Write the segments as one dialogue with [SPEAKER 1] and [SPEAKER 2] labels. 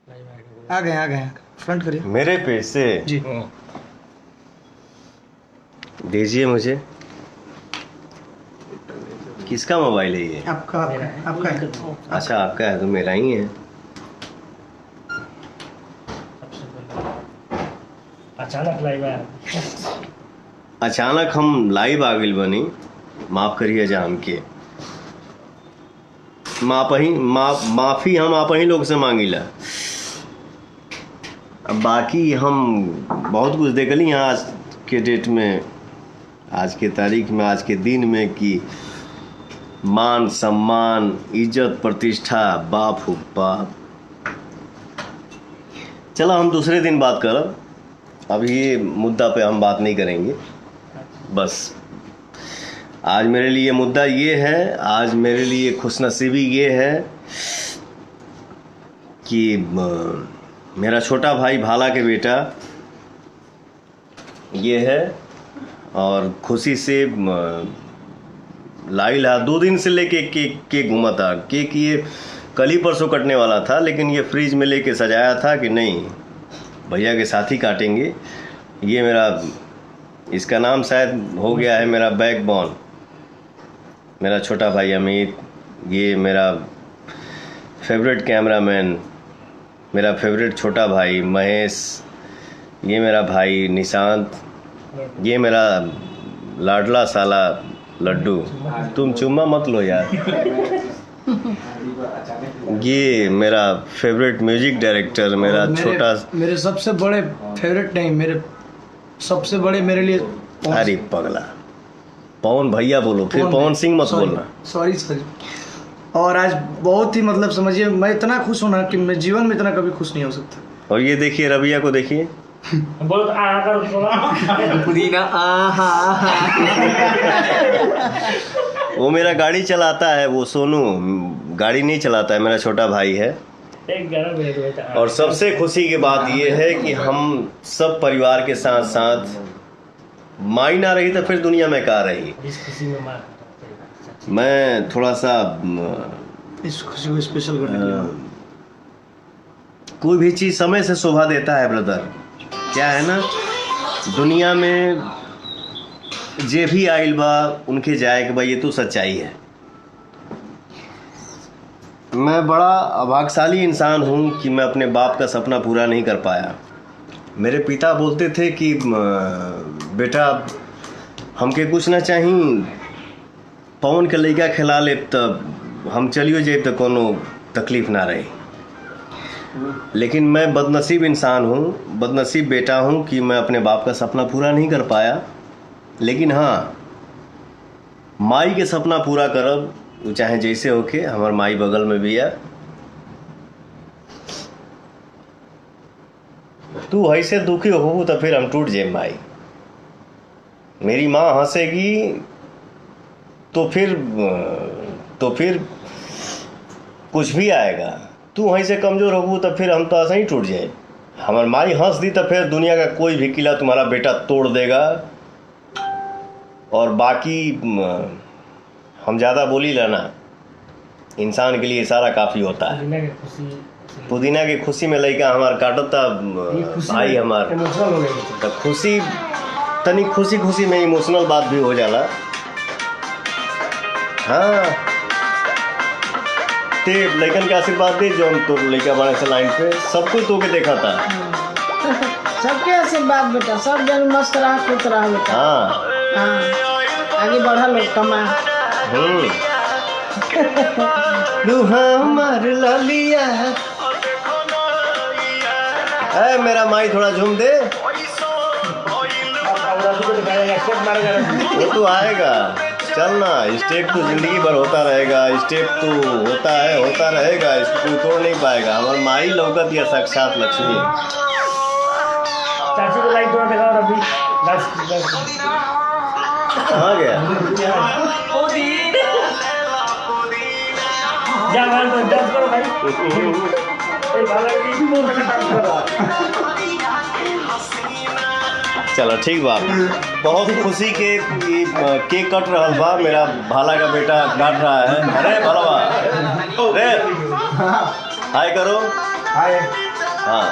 [SPEAKER 1] आ गए फ्रंट करिए
[SPEAKER 2] मेरे पेज से
[SPEAKER 1] जी।
[SPEAKER 2] दीजिए मुझे। किसका मोबाइल है ये?
[SPEAKER 1] आपका आपका है।
[SPEAKER 2] अच्छा आपका है तो मेरा ही है।
[SPEAKER 3] अचानक लाइव आया।
[SPEAKER 2] अचानक हम लाइव आ गइल बनी, माफ करिए जान के। माफी हम आप ही लोग से मांगिला। अब बाकी हम बहुत कुछ देखली यहाँ आज के डेट में, आज के तारीख में, आज के दिन में कि मान सम्मान इज्जत प्रतिष्ठा बाप हो बाप। चलो हम दूसरे दिन बात करब, अब ये मुद्दा पे हम बात नहीं करेंगे। बस आज मेरे लिए मुद्दा ये है, आज मेरे लिए खुशनसीबी ये है कि मेरा छोटा भाई भाला के बेटा ये है और खुशी से लाइल है। 2 दिन से लेके केक घूमा था। केक ये कल ही परसों कटने वाला था, लेकिन ये फ्रिज में लेके सजाया था कि नहीं भैया के साथ ही काटेंगे। ये मेरा, इसका नाम शायद हो गया है मेरा बैकबोन, मेरा छोटा भाई अमित। ये मेरा फेवरेट कैमरामैन, मेरा फेवरेट छोटा भाई महेश। ये मेरा भाई निशांत। ये मेरा लाडला साला लड्डू। तुम चुम्मा मत लो यार। ये मेरा फेवरेट म्यूजिक डायरेक्टर, मेरा छोटा,
[SPEAKER 1] मेरे सबसे बड़े फेवरेट नहीं, मेरे सबसे बड़े मेरे लिए
[SPEAKER 2] अरे पगला पवन भैया बोलो, फिर पवन सिंह मत बोलना।
[SPEAKER 1] सॉरी। और आज बहुत ही मतलब समझिए मैं इतना खुश हूं ना कि मैं जीवन में इतना कभी खुश नहीं हो सकता।
[SPEAKER 2] और ये देखिए रबिया को देखिए।
[SPEAKER 3] बोलो तो आ कर थोड़ा
[SPEAKER 1] पुदीना
[SPEAKER 2] वो मेरा गाड़ी चलाता है, वो सोनू गाड़ी नहीं चलाता है, मेरा छोटा भाई है।
[SPEAKER 3] एक गरम है तो
[SPEAKER 2] और सबसे खुशी की बात ये है कि हम सब परिवार के साथ साथ, माई ना रही तो फिर दुनिया में क्या रही।
[SPEAKER 3] इस खुशी में मार
[SPEAKER 2] मैं थोड़ा सा
[SPEAKER 1] इस खुशी को स्पेशल करने के लिए
[SPEAKER 2] कोई भी चीज़ समय से शोभा देता है ब्रदर। क्या है ना, दुनिया में जे भी आइल बा उनके जाए के बा, ये तो सच्चाई है। मैं बड़ा अभाग्यशाली इंसान हूँ कि मैं अपने बाप का सपना पूरा नहीं कर पाया। मेरे पिता बोलते थे कि बेटा हमके कुछ ना चाहिए, पवन के लड़का खिला ले तब हम चलियो जाए तो कोनो तकलीफ ना रही। लेकिन मैं बदनसीब इंसान हूँ, बदनसीब बेटा हूँ कि मैं अपने बाप का सपना पूरा नहीं कर पाया। लेकिन हाँ, माई के सपना पूरा करब, चाहे जैसे होके। हमार माई बगल में भी है। तू ऐसे दुखी हो तो फिर हम टूट जाए माई। मेरी माँ हंसेगी तो फिर कुछ भी आएगा। तू ऐसे कमज़ोर होगू तो फिर हम तो ऐसे ही टूट जाए। हमार माई हंस दी तो फिर दुनिया का कोई भी किला तुम्हारा बेटा तोड़ देगा। और बाकी हम ज़्यादा बोली लेना, इंसान के लिए सारा काफ़ी होता है। पुदीना की खुशी में लड़का हमार काटता भाई हमार, तो खुशी तनी खुशी में इमोशनल बात भी हो जाला। हाँ, ते लड़कन के आशीर्वाद दे जो हम तो लड़का बने से लाइन पे सब कुछ तो के देखा था।
[SPEAKER 4] सबके आशीर्वाद बेटा, सब जन मस्त रहा, खुश रहा बेटा। हाँ, आगे बढ़ा लोग कमा।
[SPEAKER 2] तू हमार ललिया है। मेरा माई थोड़ा झूम दे, वो तो आएगा। चलना, स्टेप तो जिंदगी भर होता रहेगा, स्टेप तो होता रहेगा, इसको कोई तोड़ नहीं पाएगा। हमार माई लौकत या साक्षात लक्ष्मी।
[SPEAKER 3] चाची को लाइक थोड़ा दिखाओ रवि।
[SPEAKER 2] कहाँ गया?
[SPEAKER 3] जा भाई तो डांस करो भाई। ए भाला की बहुत अच्छा डांस कर रहा है।
[SPEAKER 2] चलो ठीक बा। बहुत खुशी के केक कट रहा बा, मेरा भाला का बेटा काट रहा है। अरे भाला रे हाय करो।
[SPEAKER 1] हाय।
[SPEAKER 2] हाँ।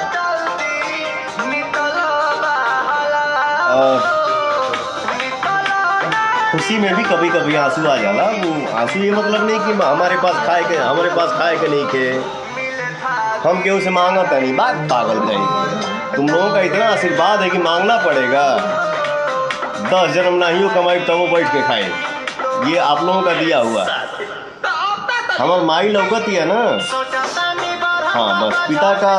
[SPEAKER 2] और खुशी में भी कभी कभी आंसू आ जाला। वो आंसू ये मतलब नहीं कि हमारे पास खाए के नहीं खे, हम केहू से मांगा था नहीं, बात पागल कहीं। तुम लोगों का इतना आशीर्वाद है कि मांगना पड़ेगा। 10 जन्म नहीं हो कमाई तब वो बैठ के खाए, ये आप लोगों का दिया हुआ। हमार माई लौकत ही है ना। हाँ बस पिता का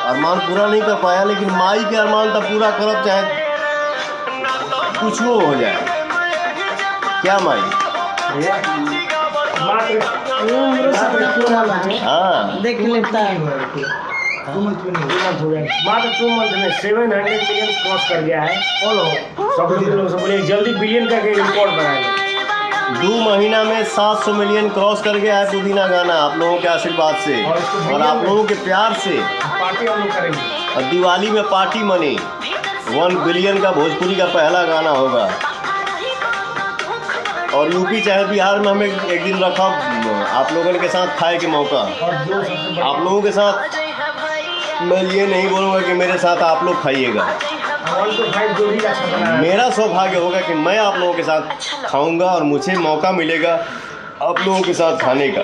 [SPEAKER 2] अरमान पूरा नहीं कर पाया, लेकिन माई के अरमान तब पूरा करब, चाहे कुछ वो हो जाए। क्या माई?
[SPEAKER 4] हमरो सब पूरा बा है।
[SPEAKER 2] हाँ
[SPEAKER 4] देख लेता है।
[SPEAKER 3] मात्र 2 मंथ में 700 मिलियन क्रॉस कर गया है। सब लोग सब बोले जल्दी बिलियन का रिकॉर्ड बनाएंगे।
[SPEAKER 2] 2 महीना में 700 मिलियन क्रॉस कर गया है पुदीना गाना, आप लोगों के आशीर्वाद से और आप लोगों के प्यार से।
[SPEAKER 3] पार्टी हम लोग करेंगे
[SPEAKER 2] और दिवाली में पार्टी मनी 1 बिलियन का भोजपुरी का पहला गाना होगा। और यूपी चाहे बिहार में हमें एक दिन रखा आप लोगों के साथ खाए के मौका।
[SPEAKER 3] और जो सबसे
[SPEAKER 2] आप लोगों के साथ मैं ये नहीं बोलूँगा कि मेरे साथ आप लोग खाइएगा।
[SPEAKER 3] 1 to 5 जो भी अच्छा बना है।
[SPEAKER 2] मेरा सौभाग्य होगा कि मैं आप लोगों के साथ खाऊंगा और मुझे मौका मिलेगा आप लोगों के साथ खाने का।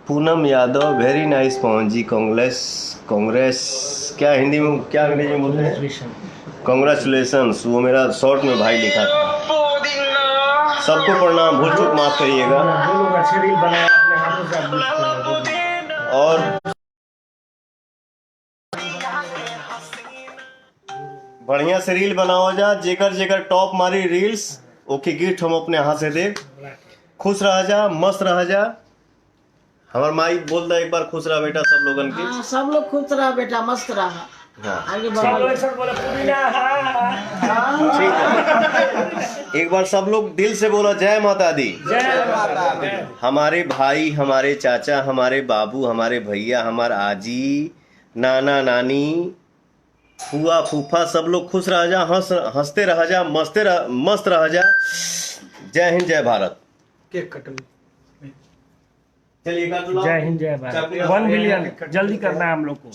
[SPEAKER 2] पूनम यादव वेरी नाइस पवन जी, कांग्रेस क्या हिंदी में क्या अंग्रेजी में बोलते हैं? कांग्रेचुलेशंस। वो मेरा शॉर्ट में भाई लिखा था। सबको प्रणाम, भूल चूक माफ करिएगा।
[SPEAKER 3] जो लोग अच्छे रील बनाए अपने हाथों से आप लिखते हैं।
[SPEAKER 2] और बढ़िया से रील बनाओ जा, जेकर टॉप मारी रील्स ओके गिफ्ट हम अपने हाथ से दे। खुश रह जा, मस्त रह जा। हमार माई बोल दे एक बार खुश रह बेटा सब लोगन के।
[SPEAKER 4] हाँ, सब लोग खुश रहा बेटा, मस्त रहा।
[SPEAKER 2] हाँ
[SPEAKER 4] आगे
[SPEAKER 3] सब
[SPEAKER 4] बढ़ो।
[SPEAKER 3] लोग एक साथ बोले पुदीना।
[SPEAKER 2] ठीक है, एक बार सब लोग दिल से बोलो जय माता दी।
[SPEAKER 3] जय माता।
[SPEAKER 2] हमारे भाई, हमारे चाचा, हमारे बाबू, हमारे भैया, हमारे आजी, नाना नानी, फुआ फूफा, सब लोग खुश रह जा, हंसते रह जा, मस्त रह जा। जय हिंद, जय भारत।
[SPEAKER 1] केक कटो।
[SPEAKER 2] चलिए
[SPEAKER 3] जय हिंद जय भारत। 1 बिलियन जल्दी करना है हम लोग को।